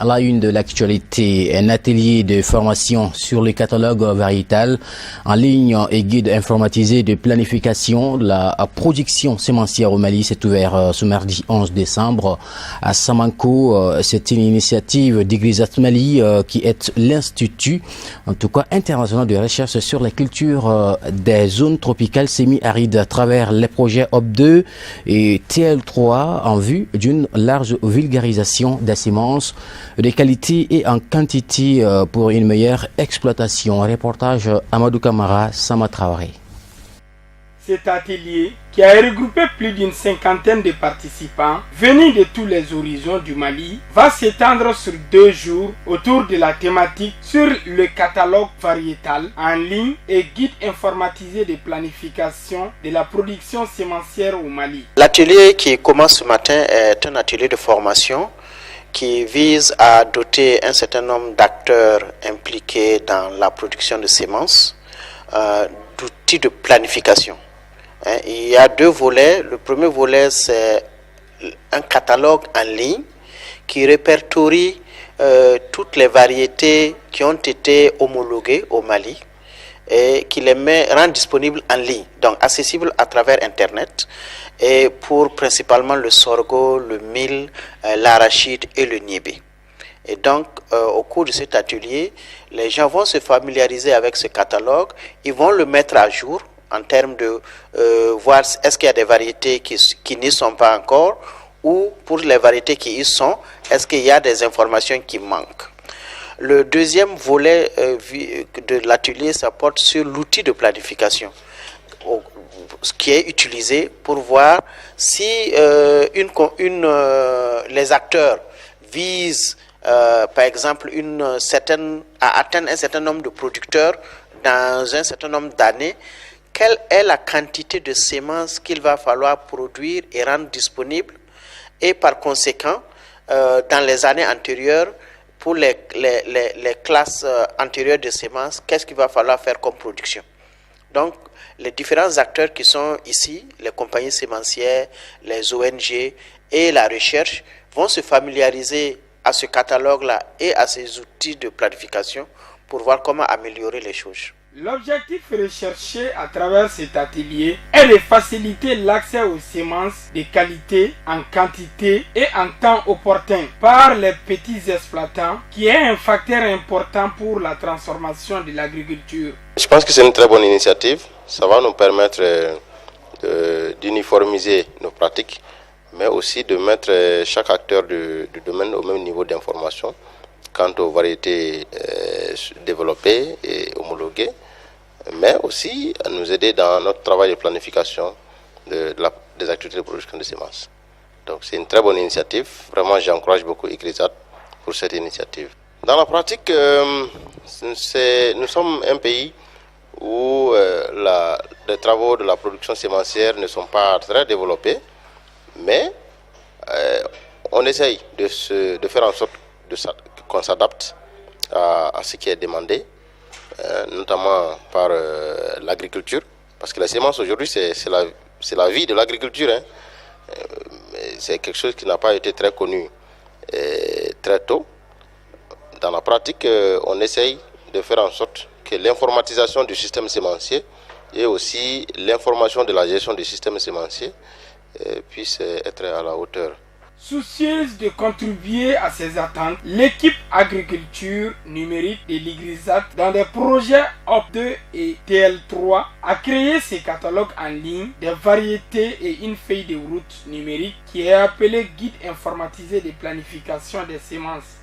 À la une de l'actualité, un atelier de formation sur le catalogue variétal en ligne et guide informatisé de planification de la production sémencière au Mali s'est ouvert ce mardi 11 décembre à Samanko. C'est une initiative d'Igrizat Mali qui est l'institut, en tout cas international de recherche sur la culture des zones tropicales semi-arides à travers les projets OP2 et TL3 en vue d'une large vulgarisation des semences de qualité et en quantité pour une meilleure exploitation. Reportage Amadou Kamara, Sama Traoré. Cet atelier, qui a regroupé plus d'une cinquantaine de participants venus de tous les horizons du Mali, va s'étendre sur 2 jours autour de la thématique sur le catalogue variétal en ligne et guide informatisé de planification de la production sémencière au Mali. L'atelier qui commence ce matin est un atelier de formation qui vise à doter un certain nombre d'acteurs impliqués dans la production de semences d'outils de planification. Il y a 2 volets. Le premier volet, c'est un catalogue en ligne qui répertorie toutes les variétés qui ont été homologuées au Mali et qui les rend disponibles en ligne, donc accessibles à travers Internet, et pour principalement le sorgho, le mil, l'arachide et le niébé. Et donc, au cours de cet atelier, les gens vont se familiariser avec ce catalogue, ils vont le mettre à jour en termes de voir est-ce qu'il y a des variétés qui n'y sont pas encore, ou pour les variétés qui y sont, est-ce qu'il y a des informations qui manquent. Le deuxième volet de l'atelier, ça porte sur l'outil de planification qui est utilisé pour voir si les acteurs visent par exemple à atteindre un certain nombre de producteurs dans un certain nombre d'années. Quelle est la quantité de semences qu'il va falloir produire et rendre disponible, et par conséquent dans les années antérieures, pour les classes antérieures de semences, qu'est-ce qu'il va falloir faire comme production. Donc, les différents acteurs qui sont ici, les compagnies sémencières, les ONG et la recherche, vont se familiariser à ce catalogue-là et à ces outils de planification pour voir comment améliorer les choses. L'objectif recherché à travers cet atelier est de faciliter l'accès aux semences de qualité, en quantité et en temps opportun par les petits exploitants, qui est un facteur important pour la transformation de l'agriculture. Je pense que c'est une très bonne initiative. Ça va nous permettre d'uniformiser nos pratiques, mais aussi de mettre chaque acteur du domaine au même niveau d'information quant aux variétés développées et homologuées, mais aussi à nous aider dans notre travail de planification des activités de production de semences. Donc c'est une très bonne initiative. Vraiment, j'encourage beaucoup Igrizat pour cette initiative. Dans la pratique, nous sommes un pays où les travaux de la production sémencière ne sont pas très développés, mais on essaye de faire en sorte qu'on s'adapte à ce qui est demandé, notamment par l'agriculture, parce que la sémence aujourd'hui c'est la vie de l'agriculture. C'est quelque chose qui n'a pas été très connu très tôt. Dans la pratique, on essaye de faire en sorte que l'informatisation du système sémencier et aussi l'information de la gestion du système sémencier puisse être à la hauteur. Soucieuse de contribuer à ces attentes, l'équipe agriculture numérique de l'Igrizat, dans des projets OP2 et TL3, a créé ces catalogues en ligne des variétés et une feuille de route numérique qui est appelée guide informatisé de planification des semences.